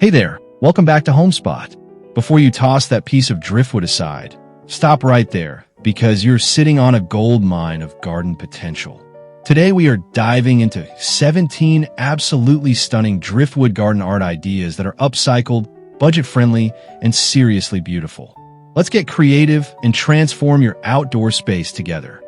Hey there, welcome back to Homespot. Before you toss that piece of driftwood aside, stop right there because you're sitting on a gold mine of garden potential. Today we are diving into 17 absolutely stunning driftwood garden art ideas that are upcycled, budget-friendly, and seriously beautiful. Let's get creative and transform your outdoor space together.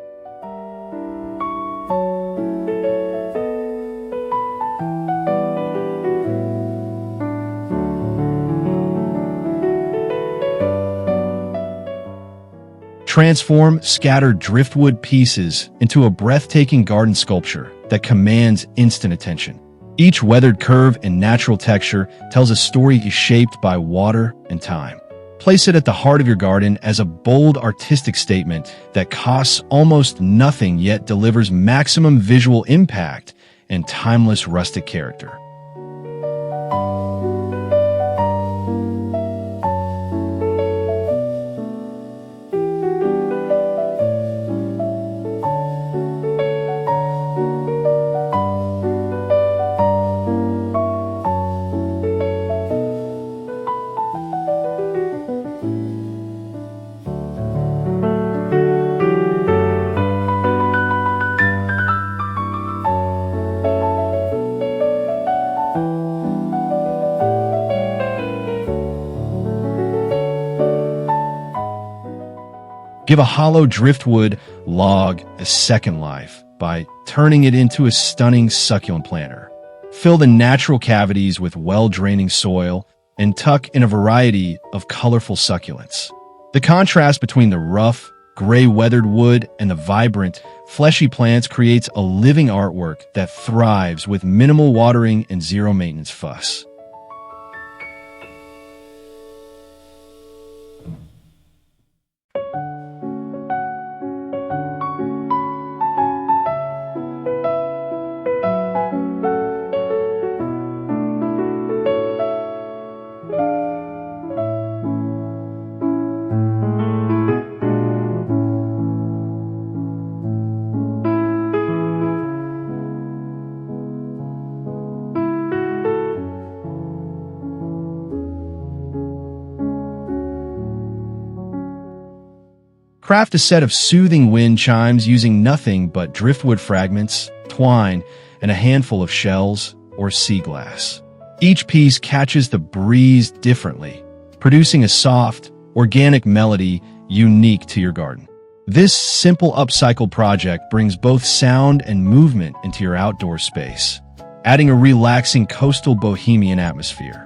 Transform scattered driftwood pieces into a breathtaking garden sculpture that commands instant attention. Each weathered curve and natural texture tells a story shaped by water and time. Place it at the heart of your garden as a bold artistic statement that costs almost nothing yet delivers maximum visual impact and timeless rustic character. Give a hollow driftwood log a second life by turning it into a stunning succulent planter. Fill the natural cavities with well-draining soil and tuck in a variety of colorful succulents. The contrast between the rough, gray weathered wood and the vibrant, fleshy plants creates a living artwork that thrives with minimal watering and zero maintenance fuss. Craft a set of soothing wind chimes using nothing but driftwood fragments, twine, and a handful of shells or sea glass. Each piece catches the breeze differently, producing a soft, organic melody unique to your garden. This simple upcycle project brings both sound and movement into your outdoor space, adding a relaxing coastal bohemian atmosphere.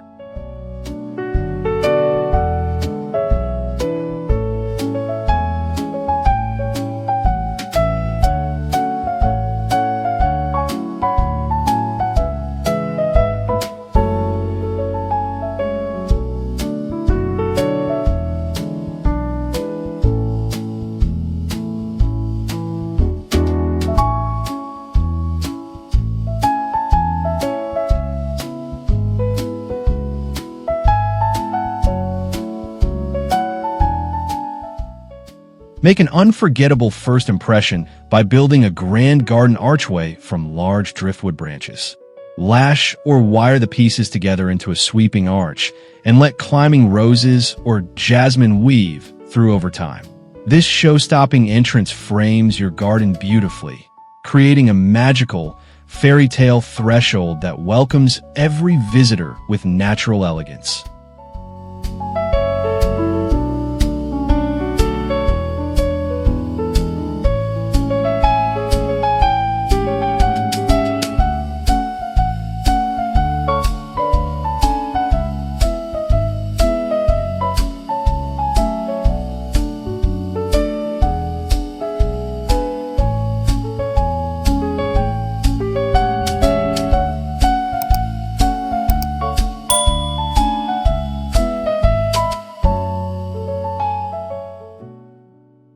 Make an unforgettable first impression by building a grand garden archway from large driftwood branches. Lash or wire the pieces together into a sweeping arch and let climbing roses or jasmine weave through over time. This show-stopping entrance frames your garden beautifully, creating a magical, fairy tale threshold that welcomes every visitor with natural elegance.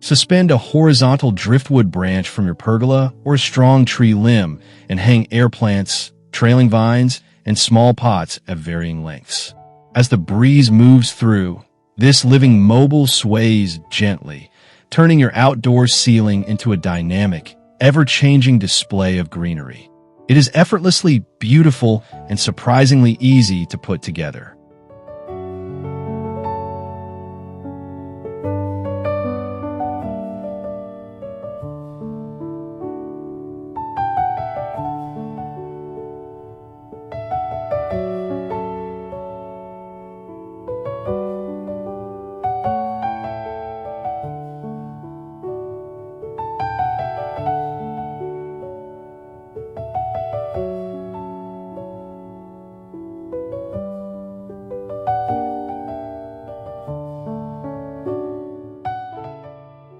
Suspend a horizontal driftwood branch from your pergola or a strong tree limb and hang air plants, trailing vines, and small pots at varying lengths. As the breeze moves through, this living mobile sways gently, turning your outdoor ceiling into a dynamic, ever-changing display of greenery. It is effortlessly beautiful and surprisingly easy to put together.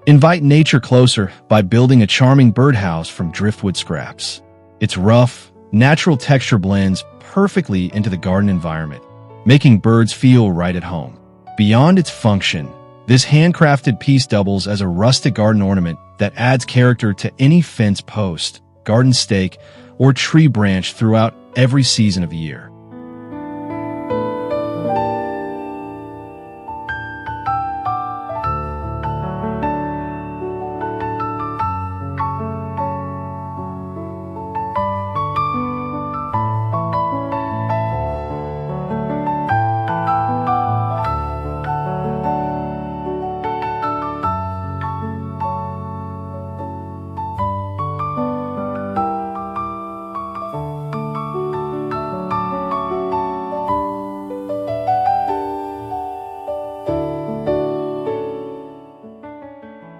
Invite nature closer by building a charming birdhouse from driftwood scraps. Its rough, natural texture blends perfectly into the garden environment, making birds feel right at home. Beyond its function, this handcrafted piece doubles as a rustic garden ornament that adds character to any fence post, garden stake, or tree branch throughout every season of the year.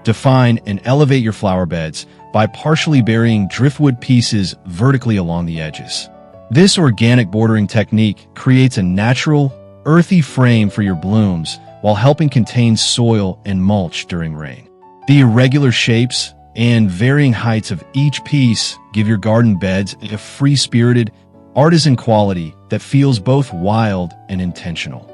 Define and elevate your flower beds by partially burying driftwood pieces vertically along the edges. This organic bordering technique creates a natural, earthy frame for your blooms while helping contain soil and mulch during rain. The irregular shapes and varying heights of each piece give your garden beds a free-spirited, artisan quality that feels both wild and intentional.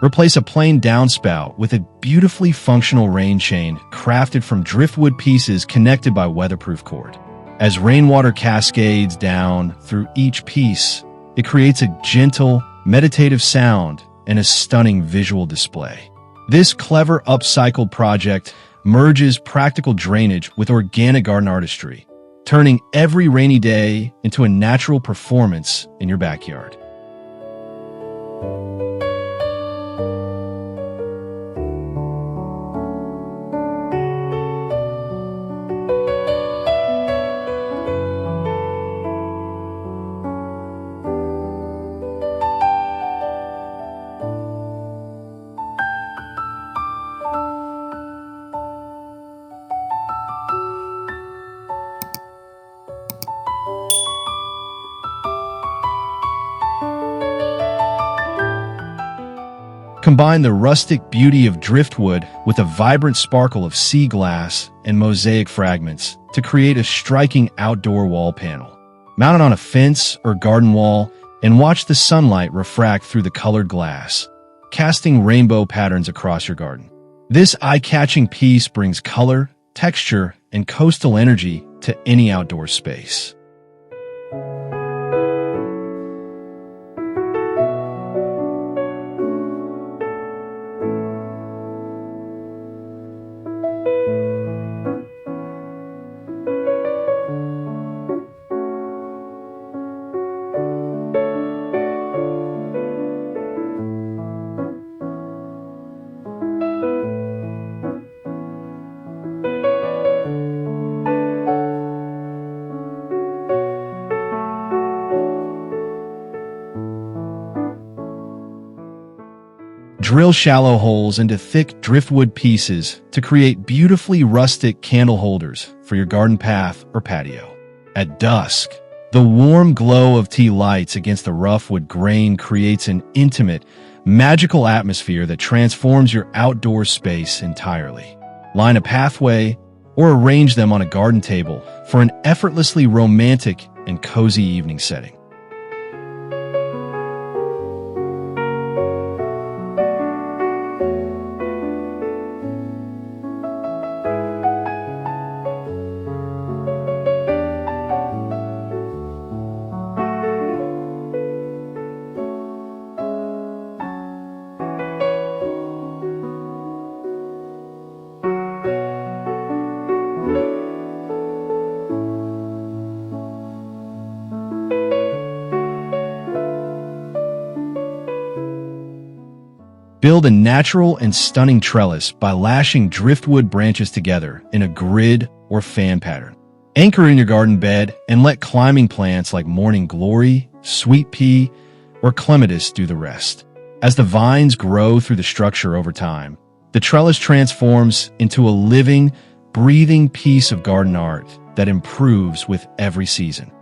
Replace a plain downspout with a beautifully functional rain chain crafted from driftwood pieces connected by weatherproof cord. As rainwater cascades down through each piece, it creates a gentle, meditative sound and a stunning visual display. This clever upcycled project merges practical drainage with organic garden artistry, turning every rainy day into a natural performance in your backyard. Combine the rustic beauty of driftwood with a vibrant sparkle of sea glass and mosaic fragments to create a striking outdoor wall panel. Mount it on a fence or garden wall and watch the sunlight refract through the colored glass, casting rainbow patterns across your garden. This eye-catching piece brings color, texture, and coastal energy to any outdoor space. Drill shallow holes into thick driftwood pieces to create beautifully rustic candle holders for your garden path or patio. At dusk, the warm glow of tea lights against the rough wood grain creates an intimate, magical atmosphere that transforms your outdoor space entirely. Line a pathway or arrange them on a garden table for an effortlessly romantic and cozy evening setting. Build a natural and stunning trellis by lashing driftwood branches together in a grid or fan pattern. Anchor in your garden bed and let climbing plants like morning glory, sweet pea, or clematis do the rest. As the vines grow through the structure over time, the trellis transforms into a living, breathing piece of garden art that improves with every season.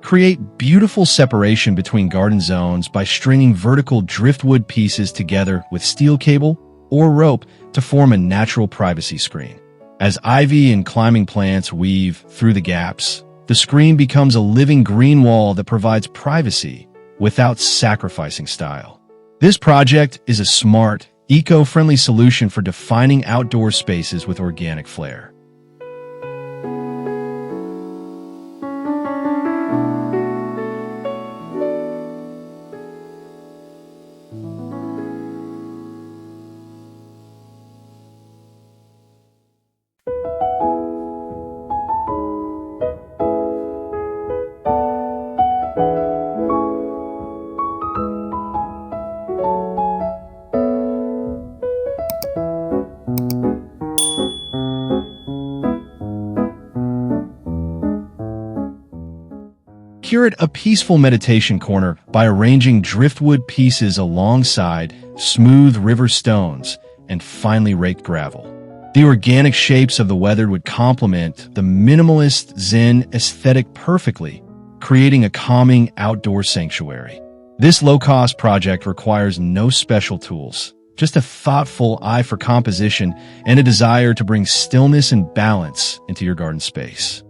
Create beautiful separation between garden zones by stringing vertical driftwood pieces together with steel cable or rope to form a natural privacy screen. As ivy and climbing plants weave through the gaps, the screen becomes a living green wall that provides privacy without sacrificing style. This project is a smart, eco-friendly solution for defining outdoor spaces with organic flair. Curate a peaceful meditation corner by arranging driftwood pieces alongside smooth river stones and finely raked gravel. The organic shapes of the weathered would complement the minimalist Zen aesthetic perfectly, creating a calming outdoor sanctuary. This low-cost project requires no special tools, just a thoughtful eye for composition and a desire to bring stillness and balance into your garden space.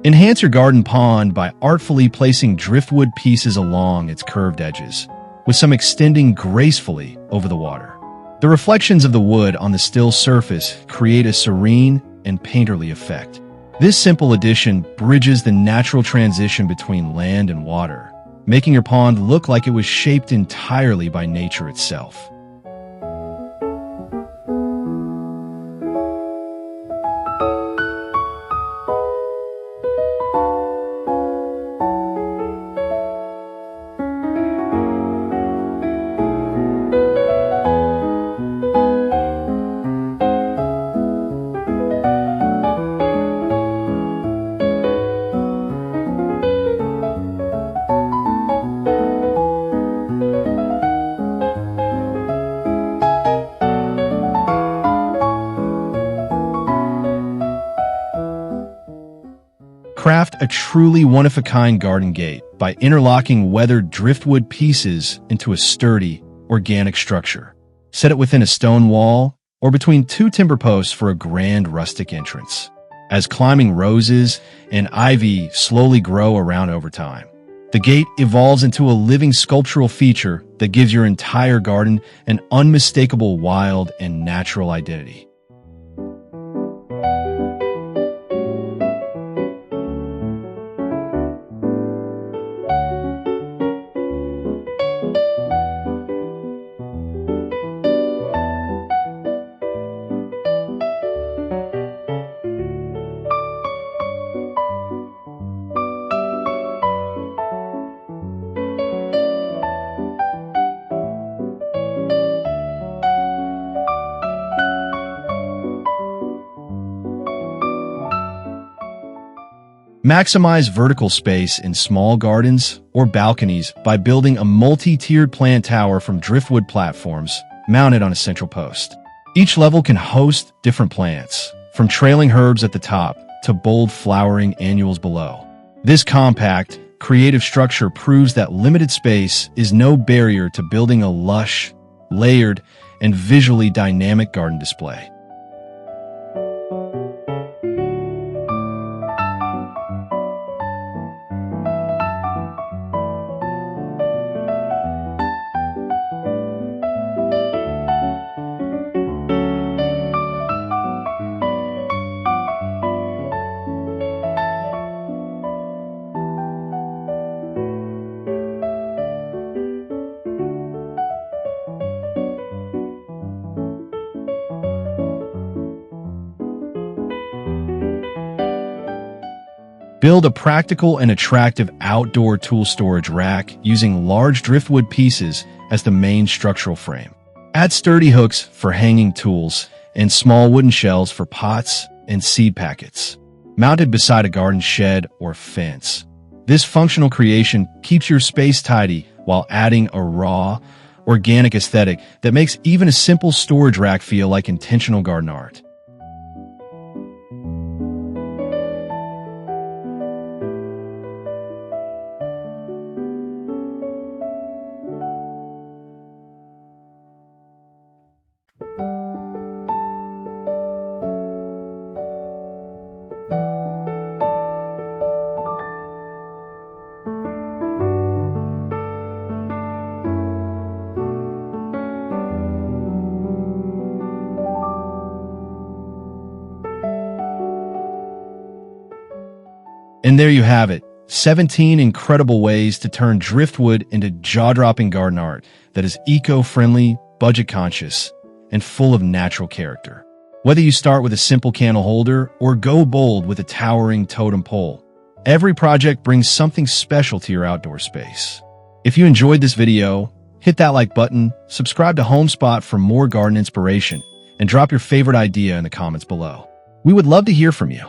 Enhance your garden pond by artfully placing driftwood pieces along its curved edges, with some extending gracefully over the water. The reflections of the wood on the still surface create a serene and painterly effect. This simple addition bridges the natural transition between land and water, making your pond look like it was shaped entirely by nature itself. Craft a truly one-of-a-kind garden gate by interlocking weathered driftwood pieces into a sturdy, organic structure. Set it within a stone wall or between two timber posts for a grand rustic entrance. As climbing roses and ivy slowly grow around over time, the gate evolves into a living sculptural feature that gives your entire garden an unmistakable wild and natural identity. Maximize vertical space in small gardens or balconies by building a multi-tiered plant tower from driftwood platforms mounted on a central post. Each level can host different plants, from trailing herbs at the top to bold flowering annuals below. This compact, creative structure proves that limited space is no barrier to building a lush, layered, and visually dynamic garden display. Build a practical and attractive outdoor tool storage rack using large driftwood pieces as the main structural frame. Add sturdy hooks for hanging tools and small wooden shelves for pots and seed packets, mounted beside a garden shed or fence. This functional creation keeps your space tidy while adding a raw, organic aesthetic that makes even a simple storage rack feel like intentional garden art. And there you have it, 17 incredible ways to turn driftwood into jaw-dropping garden art that is eco-friendly, budget-conscious, and full of natural character. Whether you start with a simple candle holder or go bold with a towering totem pole, every project brings something special to your outdoor space. If you enjoyed this video, hit that like button, subscribe to Homespot for more garden inspiration, and drop your favorite idea in the comments below. We would love to hear from you.